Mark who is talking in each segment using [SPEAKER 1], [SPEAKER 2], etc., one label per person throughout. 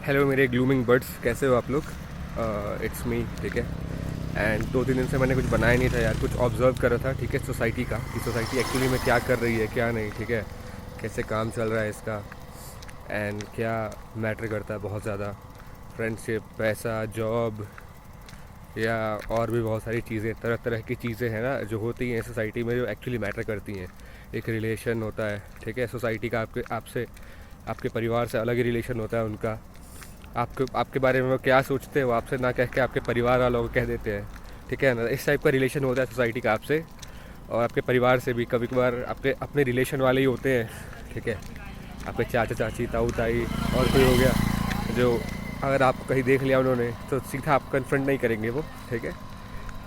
[SPEAKER 1] Hello मेरे ग्लूमिंग birds, कैसे हो आप लोग? इट्स मी, ठीक है। एंड 2-3 दिन से मैंने कुछ बनाया नहीं था यार, कुछ ऑब्जर्व कर रहा था, ठीक है, सोसाइटी का, कि सोसाइटी एक्चुअली में क्या कर रही है क्या नहीं, ठीक है, कैसे काम चल रहा है इसका, एंड क्या मैटर करता है बहुत ज़्यादा। फ्रेंडशिप, पैसा, जॉब या और भी बहुत सारी चीज़ें, तरह तरह की चीज़ें हैं ना जो होती हैं सोसाइटी में, जो एक्चुअली मैटर करती हैं। एक रिलेशन होता है, ठीक है, सोसाइटी का आपसे, आपके परिवार से अलग ही रिलेशन होता है उनका। आपके आपके बारे में वो क्या सोचते हैं वो आपसे ना कह के आपके परिवार वालों को कह देते हैं, ठीक है ना। इस टाइप का रिलेशन होता है सोसाइटी का आपसे, और आपके परिवार से भी कभी कभार आपके अपने रिलेशन वाले ही होते हैं, ठीक है। आपके चाचा चाची, ताऊ ताई और कोई हो गया जो अगर आपको कहीं देख लिया उन्होंने तो सीधा आप कन्फ्रंट नहीं करेंगे वो, ठीक है।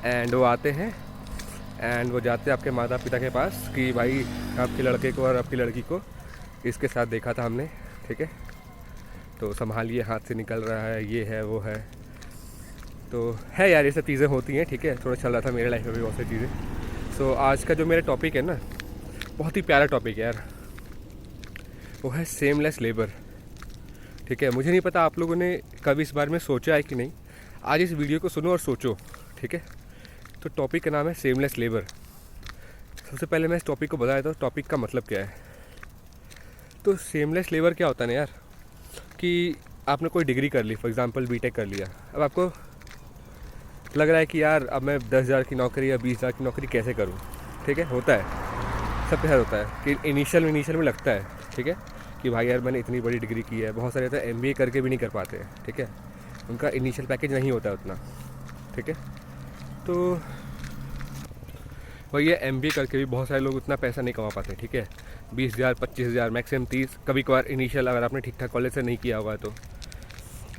[SPEAKER 1] एंड वो आते हैं एंड वो जाते हैं आपके माता पिता के पास कि भाई आपके लड़के को और आपकी लड़की को इसके साथ देखा था हमने, ठीक है, तो संभालिए, हाथ से निकल रहा है, ये है वो है। तो है यार, ये सब चीज़ें होती हैं, ठीक है। थोड़ा चल रहा था मेरे लाइफ में भी बहुत सारी चीज़ें। सो आज का जो मेरा टॉपिक है ना, बहुत ही प्यारा टॉपिक है यार, वो है सेमलेस लेबर, ठीक है। मुझे नहीं पता आप लोगों ने कभी इस बारे में सोचा है कि नहीं। आज इस वीडियो को सुनो और सोचो, ठीक है। तो टॉपिक का नाम है सेमलेस लेबर। सबसे पहले मैं इस टॉपिक को बता देता हूँ टॉपिक का मतलब क्या है। तो सेमलेस लेबर क्या होता है ना यार, कि आपने कोई डिग्री कर ली, फॉर एग्जांपल बीटेक कर लिया। अब आपको लग रहा है कि यार अब मैं 10,000 की नौकरी या 20,000 की नौकरी कैसे करूं, ठीक है। होता है, सबके साथ होता है कि इनिशियल में लगता है, ठीक है, कि भाई यार मैंने इतनी बड़ी डिग्री की है। बहुत सारे तो एमबीए करके भी नहीं कर पाते हैं, ठीक है, उनका इनिशियल पैकेज नहीं होता है उतना, ठीक है। तो वही है, एमबीए करके भी बहुत सारे लोग उतना पैसा नहीं कमा पाते, ठीक है। 20,000, 25,000, मैक्सिमम 30, कभी कभार इनिशियल अगर आपने ठीक ठाक कॉलेज से नहीं किया होगा तो,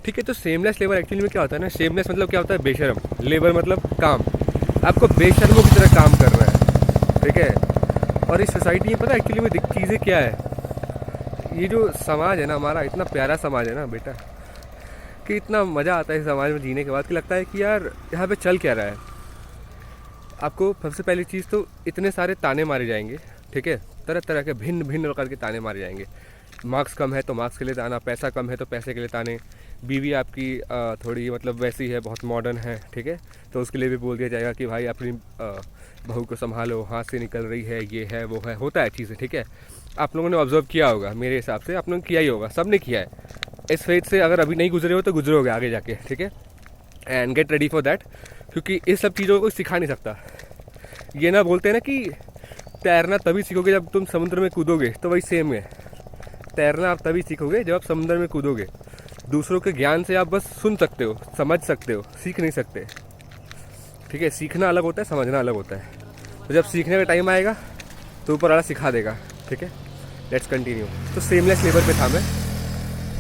[SPEAKER 1] ठीक है। तो सेमलेस लेबर एक्चुअली में क्या होता है ना, सेमलेस मतलब क्या होता है, बेशर्म। लेबर मतलब काम, आपको बेशर्मों की तरह काम करना है, ठीक है। और इस सोसाइटी में पता है एक्चुअली में चीज़ें क्या है, ये जो समाज है ना हमारा, इतना प्यारा समाज है ना बेटा, कि इतना मज़ा आता है इस समाज में जीने के बाद, कि लगता है कि यार यहाँ पे चल क्या रहा है। आपको सबसे पहली चीज़ तो इतने सारे ताने मारे जाएंगे, ठीक है, तरह तरह के भिन्न भिन्न प्रकार के ताने मारे जाएंगे। मार्क्स कम है तो मार्क्स के लिए ताना, पैसा कम है तो पैसे के लिए ताने, बीवी आपकी थोड़ी मतलब वैसी है, बहुत मॉडर्न है, ठीक है, तो उसके लिए भी बोल दिया जाएगा कि भाई अपनी बहू को संभालो, हाथ से निकल रही है, ये है वो है, होता है चीज़ें, ठीक है। आप लोगों ने ऑब्जर्व किया होगा, मेरे हिसाब से आप लोगों ने किया ही होगा, सब ने किया है इस फेज से। अगर अभी नहीं गुजरे हो तो गुजरोगे आगे जाके, ठीक है। And get ready for that, क्योंकि इस सब चीज़ों को कोई सिखा नहीं सकता। ये ना बोलते हैं ना कि तैरना तभी सीखोगे जब तुम समुद्र में कूदोगे, तो वही सेम है, तैरना आप तभी सीखोगे जब आप समुद्र में कूदोगे। दूसरों के ज्ञान से आप बस सुन सकते हो, समझ सकते हो, सीख नहीं सकते, ठीक है। सीखना अलग होता है, समझना अलग होता है। तो जब सीखने का टाइम आएगा तो ऊपर वाला सिखा देगा, ठीक है। Let's continue. तो सेमलेस लेबर पे था मैं।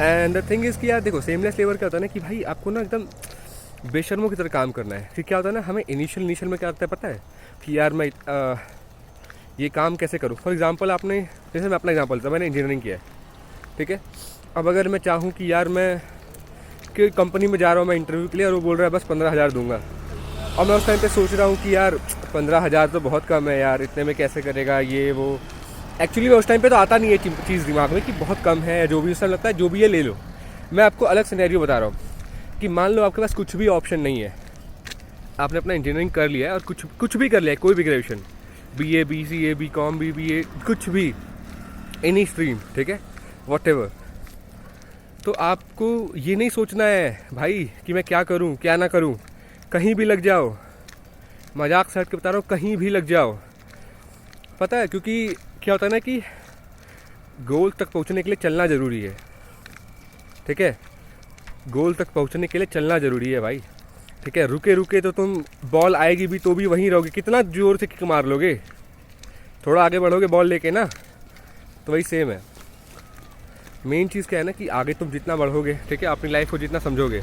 [SPEAKER 1] एंड द थिंग इज़ कि यार देखो, सेमलेस लेबर क्या होता है ना, कि भाई आपको ना एकदम बेशर्मों की तरह काम करना है। फिर क्या होता है ना, हमें इनिशियल में क्या होता है पता है, कि यार मैं ये काम कैसे करूँ। फॉर एग्जांपल आपने, जैसे मैं अपना एग्जांपल था, मैंने इंजीनियरिंग किया है, ठीक है। अब अगर मैं चाहूँ कि यार मैं कि कंपनी में जा रहा हूँ मैं इंटरव्यू के लिए, और वो बोल रहा है बस 15,000 दूंगा, और मैं उस टाइम पे सोच रहा हूँ कि यार 15,000 तो बहुत कम है यार, इतने में कैसे करेगा ये वो। एक्चुअली मैं उस टाइम पे तो आता नहीं है चीज़ दिमाग में कि बहुत कम है, जो भी उस टाइम लगता है जो भी है ले लो। मैं आपको अलग सिनेरियो बता रहा हूँ कि मान लो आपके पास कुछ भी ऑप्शन नहीं है, आपने अपना इंजीनियरिंग कर लिया है और कुछ भी कर लिया है, कोई भी graduation, BA, BCA, BCom, BBA, कुछ भी, एनी स्ट्रीम, ठीक है, व्हाटएवर। तो आपको ये नहीं सोचना है भाई कि मैं क्या करूं क्या ना करूं, कहीं भी लग जाओ। मजाक से हट के बता रहा हूँ, कहीं भी लग जाओ। पता है, क्योंकि क्या होता है ना कि गोल तक पहुंचने के लिए चलना ज़रूरी है, ठीक है। गोल तक पहुंचने के लिए चलना ज़रूरी है भाई, ठीक है। रुके रुके तो तुम, बॉल आएगी भी तो भी वहीं रहोगे, कितना ज़ोर से किक मार लोगे, थोड़ा आगे बढ़ोगे बॉल लेके ना, तो वही सेम है। मेन चीज़ क्या है ना, कि आगे तुम जितना बढ़ोगे, ठीक है, अपनी लाइफ को जितना समझोगे।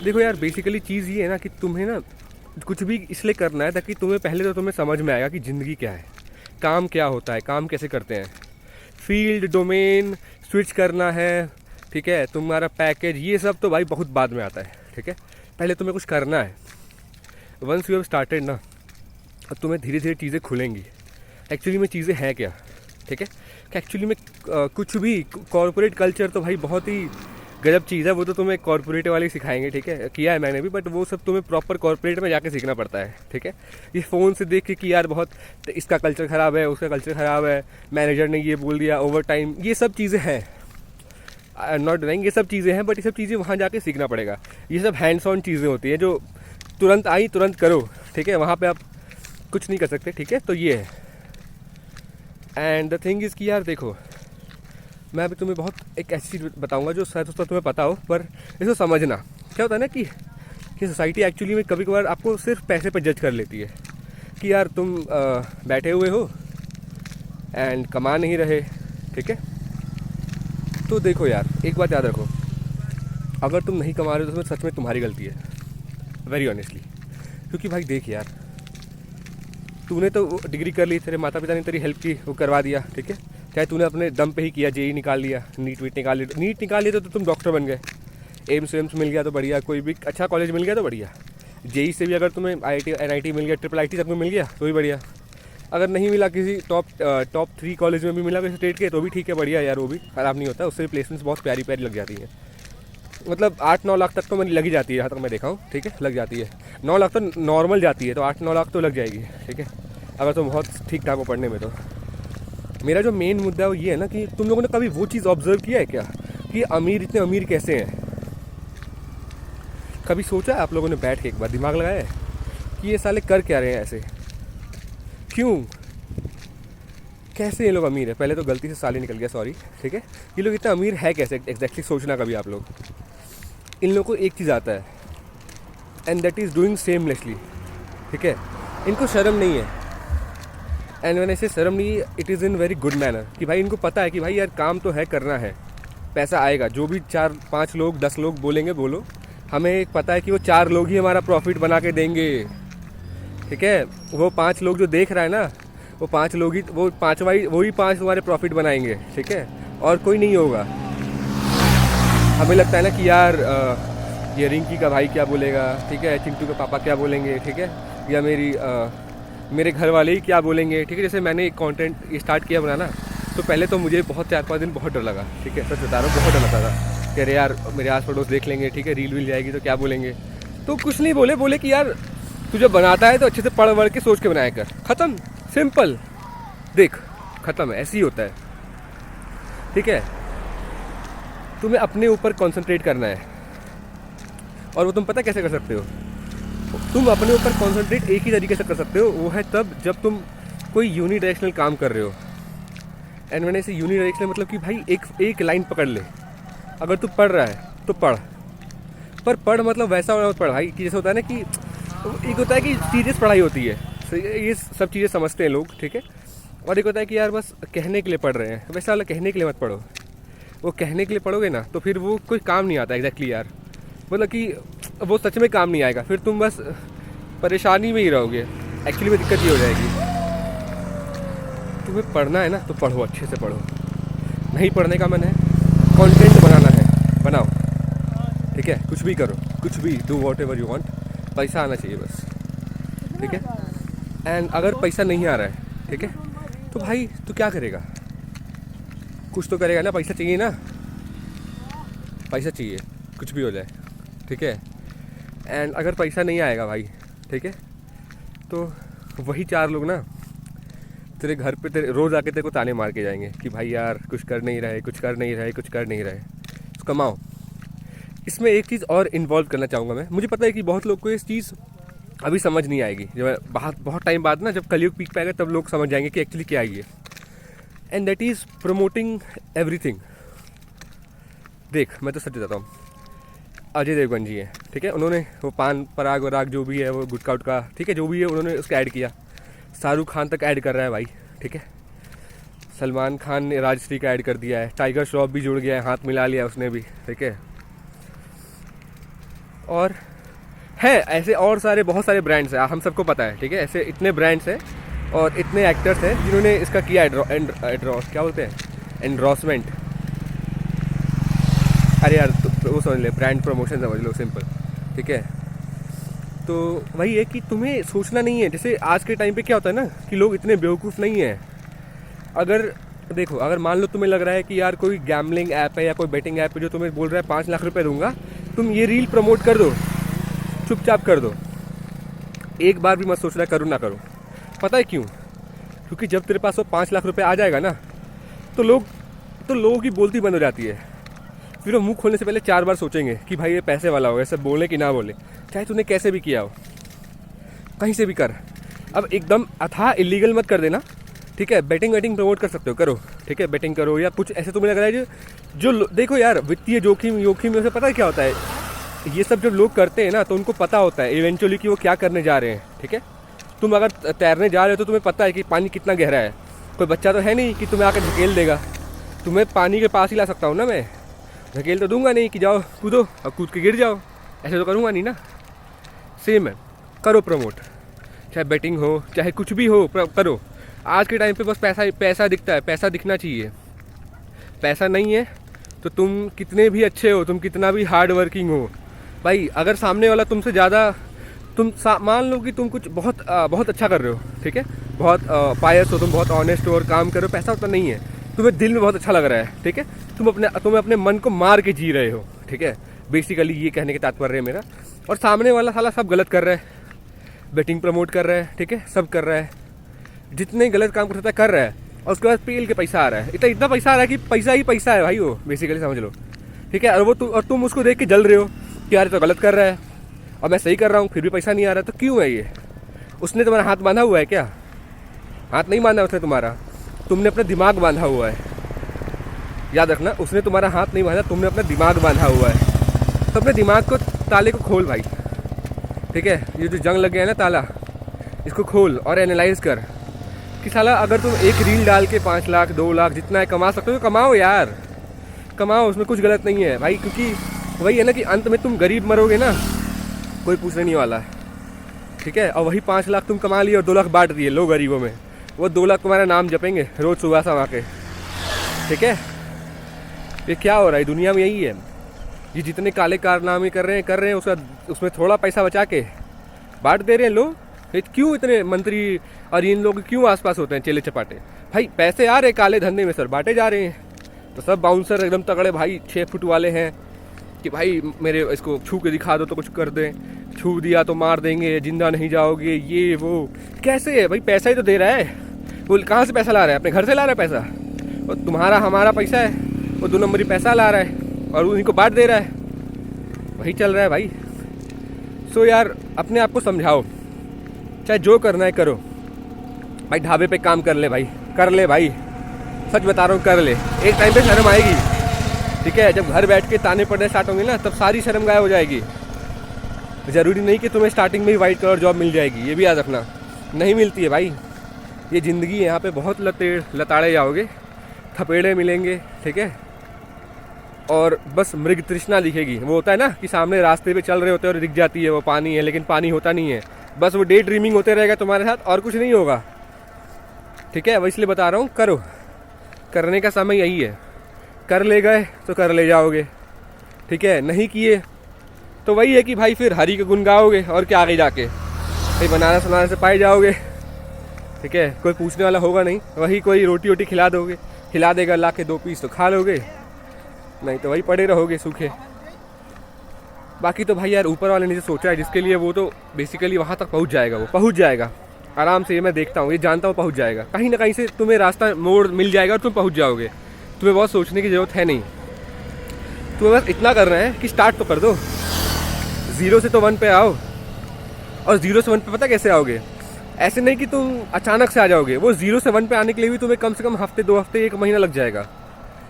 [SPEAKER 1] देखो यार, बेसिकली चीज़ ये है ना कि तुम्हें ना कुछ भी इसलिए करना है ताकि तुम्हें समझ में आएगा कि ज़िंदगी क्या है, काम क्या होता है, काम कैसे करते हैं, फील्ड डोमेन स्विच करना है, ठीक है, तुम्हारा पैकेज, ये सब तो भाई बहुत बाद में आता है, ठीक है। पहले तुम्हें कुछ करना है। वंस यू हैव स्टार्टेड ना, अब तुम्हें धीरे धीरे चीज़ें खुलेंगी। एक्चुअली में चीज़ें हैं क्या, ठीक है, कि एक्चुअली में कुछ भी कॉरपोरेट कल्चर तो भाई बहुत ही गजब चीज़ है, वो तो तुम्हें कॉर्पोरेट वाले सिखाएंगे, ठीक है, किया है मैंने भी, बट वो सब तुम्हें प्रॉपर कॉर्पोरेट में जाके सीखना पड़ता है, ठीक है। ये फ़ोन से देख के कि यार बहुत तो इसका कल्चर ख़राब है, उसका कल्चर ख़राब है, मैनेजर ने ये बोल दिया, ओवर टाइम, ये सब चीज़ें हैं, नॉट डिनाइंग, ये सब चीज़ें हैं, बट ये सब चीज़ें वहाँ जाके सीखना पड़ेगा। ये सब हैंड्स ऑन चीज़ें होती हैं जो तुरंत आई तुरंत करो, ठीक है, वहाँ पे आप कुछ नहीं कर सकते, ठीक है। तो ये है, एंड द थिंग इज़ कि यार देखो, मैं अभी तुम्हें बहुत एक ऐसी चीज़ बताऊंगा जो शायद उसका तुम्हें पता हो, पर इसको समझना। क्या होता है ना कि सोसाइटी एक्चुअली में कभी कभार आपको सिर्फ पैसे पर जज कर लेती है कि यार तुम बैठे हुए हो एंड कमा नहीं रहे, ठीक है। तो देखो यार, एक बात याद रखो, अगर तुम नहीं कमा रहे हो तो सच में तुम्हारी गलती है, वेरी ऑनेस्टली। क्योंकि भाई देख यार, तूने तो डिग्री कर ली, तेरे माता पिता ने तेरी हेल्प की, वो करवा दिया, ठीक है, चाहे तूने अपने दम पे ही किया, जेई निकाल लिया, नीट निकाल लिया, नीट निकाल लिया तो तुम डॉक्टर बन गए, एम्स मिल गया तो बढ़िया, कोई भी अच्छा कॉलेज मिल गया तो बढ़िया, जेई से भी अगर तुम्हें IIT NIT मिल गया, IIIT सब में मिल गया तो भी बढ़िया, अगर नहीं मिला किसी टॉप 3 कॉलेज में भी मिला किसी स्टेट के तो भी ठीक है, बढ़िया यार, वो भी ख़राब नहीं होता, उससे भी प्लेसमेंट्स बहुत प्यारी प्यारी लग जाती हैं। मतलब 8-9 लाख तक तो मैंने लगी जाती है, यहाँ तक मैं देखा हूँ, ठीक है, लग जाती है। 9 लाख तो नॉर्मल जाती है, तो 8-9 लाख तो लग जाएगी, ठीक है, अगर तुम बहुत ठीक ठाक हो पढ़ने में। तो मेरा जो मेन मुद्दा है वो ये है ना कि तुम लोगों ने कभी वो चीज़ ऑब्जर्व किया है क्या कि अमीर इतने अमीर कैसे हैं? कभी सोचा है आप लोगों ने बैठ के एक बार दिमाग लगाया है कि ये साले कर क्या रहे हैं ऐसे, क्यों, कैसे ये लोग अमीर है? पहले तो गलती से साले निकल गया, सॉरी, ठीक है। ये लोग इतना अमीर है कैसे एग्जैक्टली सोचना कभी आप लोग। इन लोगों को एक चीज़ आता है, and that is doing seamlessly, ठीक है। इनको शर्म नहीं है, एंड मैंने इसे शर्म नहीं, it is in very good manner, कि भाई इनको पता है कि भाई यार काम तो है, करना है, पैसा आएगा, जो भी 4-5 लोग 10 लोग बोलेंगे बोलो, हमें पता है कि वो 4 लोग ही हमारा प्रॉफिट बना के देंगे, ठीक है। वो 5 लोग जो देख रहा है ना, वो 5 लोग ही, वो 5 वही 5 हमारे प्रॉफिट बनाएंगे, ठीक है, और कोई नहीं होगा। हमें लगता है ना कि यार ये रिंकी का भाई क्या बोलेगा, ठीक है, चिंटू के पापा क्या बोलेंगे, ठीक है, या मेरे घर वाले ही क्या बोलेंगे, ठीक है। जैसे मैंने एक कंटेंट स्टार्ट किया बनाना, तो पहले तो मुझे बहुत 4-5 दिन बहुत डर लगा, ठीक है, सच बता रहा हूँ, बहुत डर लगता था कि अरे यार मेरे आस पड़ोस देख लेंगे, ठीक है, रील जाएगी तो क्या बोलेंगे। तो कुछ नहीं बोले कि यार तू जब बनाता है तो अच्छे से पढ़ वढ़ के सोच के बनाया कर, ख़त्म, सिंपल, देख ख़त्म है, ऐसे ही होता है, ठीक है। तुम्हें अपने ऊपर कॉन्सेंट्रेट करना है, और वो तुम पता कैसे कर सकते हो? तुम अपने ऊपर कॉन्सेंट्रेट एक ही तरीके से कर सकते हो, वो है तब जब तुम कोई यूनिडायरेक्शनल काम कर रहे हो। एंड मैंने इसे यूनिडायरेक्शनल मतलब कि भाई एक लाइन पकड़ ले, अगर तू पढ़ रहा है तो पर पढ़ मतलब वैसा होना मत पढ़ भाई कि जैसे होता है ना कि एक होता है कि सीरियस पढ़ाई होती है, ये सब चीज़ें समझते हैं लोग, ठीक है, और एक होता है कि यार बस कहने के लिए पढ़ रहे हैं, वैसा वाला कहने के लिए मत पढ़ो। वो कहने के लिए पढ़ोगे ना तो फिर वो कोई काम नहीं आता एग्जैक्टली यार, मतलब कि वो सच में काम नहीं आएगा, फिर तुम बस परेशानी में ही रहोगे, एक्चुअली में दिक्कत ही हो जाएगी। तुम्हें पढ़ना है ना तो पढ़ो, अच्छे से पढ़ो, नहीं पढ़ने का मन है, कंटेंट बनाना है, बनाओ, ठीक है, कुछ भी करो, कुछ भी do what ever you want, पैसा आना चाहिए बस, ठीक है। एंड अगर पैसा नहीं आ रहा है, ठीक है, तो भाई तू क्या करेगा, कुछ तो करेगा ना, पैसा चाहिए ना, पैसा चाहिए, कुछ भी हो जाए, ठीक है। एंड अगर पैसा नहीं आएगा भाई, ठीक है, तो वही 4 लोग ना तेरे घर पे तेरे रोज़ आके तेरे को ताने मार के जाएंगे कि भाई यार कुछ कर नहीं रहे, कुछ कर नहीं रहे, कुछ कर नहीं रहे, तो कमाओ। इसमें एक चीज़ और इन्वॉल्व करना चाहूँगा मैं, मुझे पता है कि बहुत लोग को इस चीज़ अभी समझ नहीं आएगी, जब बहुत टाइम बाद ना, जब कलयुग पीक पे आएगा तब लोग समझ जाएंगे कि एक्चुअली क्या है ये, and that is promoting everything. देख मैं तो सच बताता हूँ, अजय देवगन जी हैं, ठीक है, उन्होंने वो पान पराग वराग जो भी है, वो गुटखा उटका, ठीक है, जो भी है उन्होंने उसका ऐड किया, शाहरुख खान तक ऐड कर रहा है भाई, ठीक है, सलमान खान ने राजश्री का ऐड कर दिया है, टाइगर श्रॉफ भी जुड़ गया है, हाथ मिला लिया उसने भी, ठीक है, और है ऐसे और सारे बहुत सारे ब्रांड्स हैं, हम सबको पता है, ठीक है, ऐसे इतने ब्रांड्स हैं और इतने एक्टर्स हैं जिन्होंने इसका किया क्या बोलते हैं, एंडोर्समेंट, अरे यार तो वो समझ ले, ब्रांड प्रमोशन समझ लो, सिंपल, ठीक है। तो वही है कि तुम्हें सोचना नहीं है, जैसे आज के टाइम पे क्या होता है ना कि लोग इतने बेवकूफ़ नहीं हैं, अगर देखो, अगर मान लो तुम्हें लग रहा है कि यार कोई गैम्बलिंग ऐप है या कोई बेटिंग ऐप है जो तुम्हें बोल रहा है 5 लाख रुपए दूंगा, तुम ये रील प्रमोट कर दो, चुपचाप कर दो, एक बार भी मत सोचना करूँ ना करूँ। पता है क्यों? क्योंकि जब तेरे पास वो 5 लाख रुपए आ जाएगा ना, तो लोगों की बोलती बंद हो जाती है। फिर वो मुंह खोलने से पहले 4 बार सोचेंगे कि भाई ये पैसे वाला होगा, ऐसे बोले कि ना बोले, चाहे तूने कैसे भी किया हो, कहीं से भी कर। अब एकदम अथाह इलीगल मत कर देना, ठीक है? बेटिंग वेटिंग प्रमोट कर सकते हो, करो, ठीक है? बेटिंग करो या कुछ ऐसे तुम्हें लग रहा है जो देखो यार, वित्तीय जोखिम में से पता है क्या होता है? ये सब जब लोग करते हैं ना, तो उनको पता होता है इवेंचुअली कि वो क्या करने जा रहे हैं, ठीक है? तुम अगर तैरने जा रहे हो तो तुम्हें पता है कि पानी कितना गहरा है। कोई बच्चा तो है नहीं कि तुम्हें आकर धकेल देगा। तुम्हें पानी के पास ही ला सकता हूँ ना मैं, धकेल तो दूंगा नहीं कि जाओ कूदो और कूद के गिर जाओ, ऐसे तो करूँगा नहीं ना। सेम है, करो प्रमोट, चाहे बेटिंग हो चाहे कुछ भी हो, करो। आज के टाइम पे बस पैसा दिखता है, पैसा दिखना चाहिए। पैसा नहीं है तो तुम कितने भी अच्छे हो, तुम कितना भी हार्ड वर्किंग हो भाई, अगर सामने वाला तुमसे ज़्यादा, मान लो कि तुम कुछ बहुत अच्छा कर रहे हो, ठीक है? बहुत पायस हो तुम, बहुत ऑनेस्ट हो और काम कर रहे हो, पैसा उतना नहीं है, तुम्हें दिल में बहुत अच्छा लग रहा है, ठीक है? तुम्हें अपने मन को मार के जी रहे हो, ठीक है? बेसिकली ये कहने के तात्पर्य है मेरा। और सामने वाला साला सब गलत कर रहा है, बेटिंग प्रमोट कर रहा है, ठीक है? सब कर रहा है, जितने गलत काम कर सकता है कर रहा है, और उसके बाद पेल के पैसा आ रहा है, इतना पैसा आ रहा है कि पैसा ही पैसा है भाई, वो बेसिकली समझ लो, ठीक है? और तुम उसको देख के जल रहे हो कि यार तो गलत कर रहा है और मैं सही कर रहा हूँ, फिर भी पैसा नहीं आ रहा। तो क्यों है ये? उसने तुम्हारा हाथ बांधा हुआ है क्या? हाथ नहीं बांधा उसने तुम्हारा, तुमने अपना दिमाग बांधा हुआ है। याद रखना, उसने तुम्हारा हाथ नहीं बांधा, तुमने अपना दिमाग बांधा हुआ है। तो अपने दिमाग को, ताले को खोल भाई, ठीक है? ये जो जंग लग गया है ना ताला, इसको खोल और एनालाइज कर कि साला अगर तुम एक रील डाल के 5 लाख 2 लाख जितना है कमा सकते हो तो कमाओ यार, कमाओ, उसमें कुछ गलत नहीं है भाई। क्योंकि वही है ना कि अंत में तुम गरीब मरोगे ना, कोई पूछने नहीं वाला है, ठीक है? और वही 5 लाख तुम कमा लिए और 2 लाख बांट दिए लो गरीबों में, वो 2 लाख तुम्हारा नाम जपेंगे रोज सुबह शाम आके, ठीक है? ये क्या हो रहा है दुनिया में? यही है, ये जितने काले कारनामे कर रहे हैं उसमें थोड़ा पैसा बचा के बांट दे रहे हैं लोग। क्यों इतने मंत्री और इन लोग क्यों आसपास होते हैं चेले चपाटे? भाई पैसे आ रहे काले धंधे में सर, बांटे जा रहे हैं। तो सब बाउंसर एकदम तगड़े भाई 6 फुट वाले हैं कि भाई मेरे इसको छू के दिखा दो तो कुछ कर दें, छू दिया तो मार देंगे, जिंदा नहीं जाओगे, ये वो। कैसे है भाई? पैसा ही तो दे रहा है वो। कहाँ से पैसा ला रहा है? अपने घर से ला रहा है पैसा। और तुम्हारा हमारा पैसा है, वो 2 नंबरी पैसा ला रहा है और उन्हीं को बांट दे रहा है। वही चल रहा है भाई। सो यार अपने आप को समझाओ, चाहे जो करना है करो भाई। ढाबे पे काम कर ले भाई, कर ले भाई, सच बता रहा हूँ, कर ले। एक टाइम पे शर्म आएगी, ठीक है? जब घर बैठ के ताने पड़ने स्टार्ट होंगे ना, तब सारी शर्म गायब हो जाएगी। ज़रूरी नहीं कि तुम्हें स्टार्टिंग में ही वाइट कलर जॉब मिल जाएगी, ये भी याद रखना, नहीं मिलती है भाई। ये ज़िंदगी है, यहाँ पे बहुत लताड़े जाओगे, थपेड़े मिलेंगे, ठीक है? और बस मृग तृष्णा दिखेगी। वो होता है ना कि सामने रास्ते पे चल रहे होते हैं और दिख जाती है वो पानी है, लेकिन पानी होता नहीं है। बस वो डे ड्रीमिंग होते रहेगा तुम्हारे साथ और कुछ नहीं होगा, ठीक है? वह इसलिए बता रहा हूँ, करो, करने का समय यही है। कर ले गए तो कर ले जाओगे, ठीक है? नहीं किए तो वही है कि भाई फिर हरी के गुण गाओगे और क्या आगे जाके भाई बनाना से पाए जाओगे, ठीक है? कोई पूछने वाला होगा नहीं, वही कोई रोटी खिला देगा ला के 2 पीस तो खा लोगे, नहीं तो वही पड़े रहोगे सूखे। बाकी तो भाई यार ऊपर वाले ने जो सोचा है जिसके लिए, वो तो बेसिकली वहाँ तक पहुँच जाएगा, वो पहुँच जाएगा आराम से। ये मैं देखता हूँ, ये जानता हूँ, पहुँच जाएगा। कहीं ना कहीं से तुम्हें रास्ता मोड़ मिल जाएगा और तुम पहुँच जाओगे। तुम्हें बहुत सोचने की ज़रूरत है नहीं, तुम्हें बस इतना करना है कि स्टार्ट तो कर दो। 0 से तो 1 पे आओ, और 0 से 1 पे पता कैसे आओगे? ऐसे नहीं कि तुम अचानक से आ जाओगे। वो 0 से 1 पे आने के लिए भी तुम्हें कम से कम हफ्ते 2 हफ्ते 1 महीना लग जाएगा,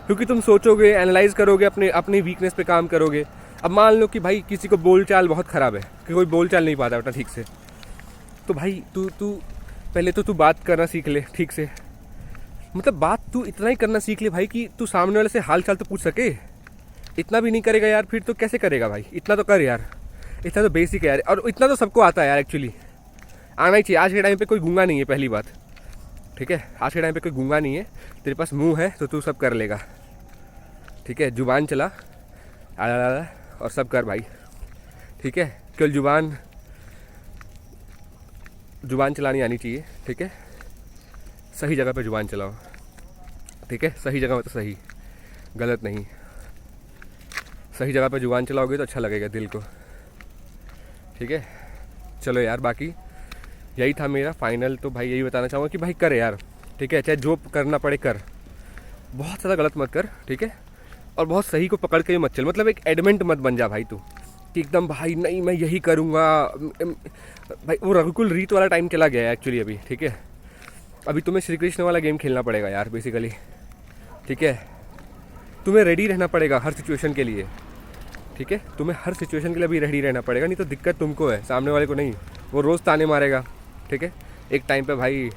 [SPEAKER 1] क्योंकि तुम सोचोगे, एनालाइज करोगे, अपनी वीकनेस पे काम करोगे। अब मान लो कि भाई किसी को बोलचाल बहुत ख़राब है, कि कोई बोलचाल नहीं पाता बेटा ठीक से, तो भाई तू पहले तो तू बात करना सीख ले ठीक से। मतलब बात तू इतना ही करना सीख ले भाई कि तू सामने वाले से हाल चाल तो पूछ सके। इतना भी नहीं करेगा यार, फिर तो कैसे करेगा भाई? इतना तो कर यार, इतना तो बेसिक है यार, और इतना तो सबको आता है यार। एक्चुअली आना ही चाहिए। आज के टाइम पे कोई गूंगा नहीं है, पहली बात, ठीक है? आज के टाइम पे कोई गूंगा नहीं है। तेरे पास मुंह है तो तू सब कर लेगा, ठीक है? जुबान चला और सब कर भाई, ठीक है? केवल जुबान चलानी आनी चाहिए, ठीक है? सही जगह पे जुबान चलाओ। ठीक है, सही जगह में तो सही, गलत नहीं। सही जगह पे जुबान चलाओगे तो अच्छा लगेगा दिल को, ठीक है। चलो यार, बाकी यही था मेरा फाइनल। तो भाई यही बताना चाहूँगा कि भाई कर यार, ठीक है, चाहे जो करना पड़े कर, बहुत ज़्यादा गलत मत कर, ठीक है। और बहुत सही को पकड़ के भी मत चल, मतलब एक एडमेंट मत बन जा भाई तू, कि एकदम भाई नहीं मैं यही करूँगा। भाई वो रघुकुल रीत वाला टाइम चला गया है एक्चुअली अभी, ठीक है। अभी तुम्हें श्री कृष्ण वाला गेम खेलना पड़ेगा यार बेसिकली, ठीक है। तुम्हें रेडी रहना पड़ेगा हर सिचुएशन के लिए, ठीक है। तुम्हें हर सिचुएशन के लिए अभी रेडी रहना पड़ेगा, नहीं तो दिक्कत तुमको है, सामने वाले को नहीं। वो रोज़ ताने मारेगा, ठीक है। एक टाइम पे भाई,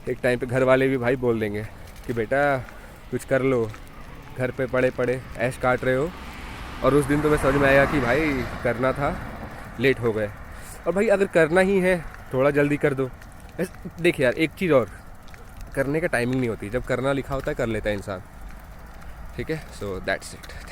[SPEAKER 1] एक टाइम पे घर वाले भी भाई बोल देंगे कि बेटा कुछ कर लो, घर पे पड़े पड़े ऐश काट रहे हो। और उस दिन तो मैं समझ में आया कि भाई करना था, लेट हो गए। और भाई अगर करना ही है थोड़ा जल्दी कर दो। देख यार, एक चीज़ और, करने का टाइमिंग नहीं होती, जब करना लिखा होता है कर लेता है इंसान, ठीक है। So that's it.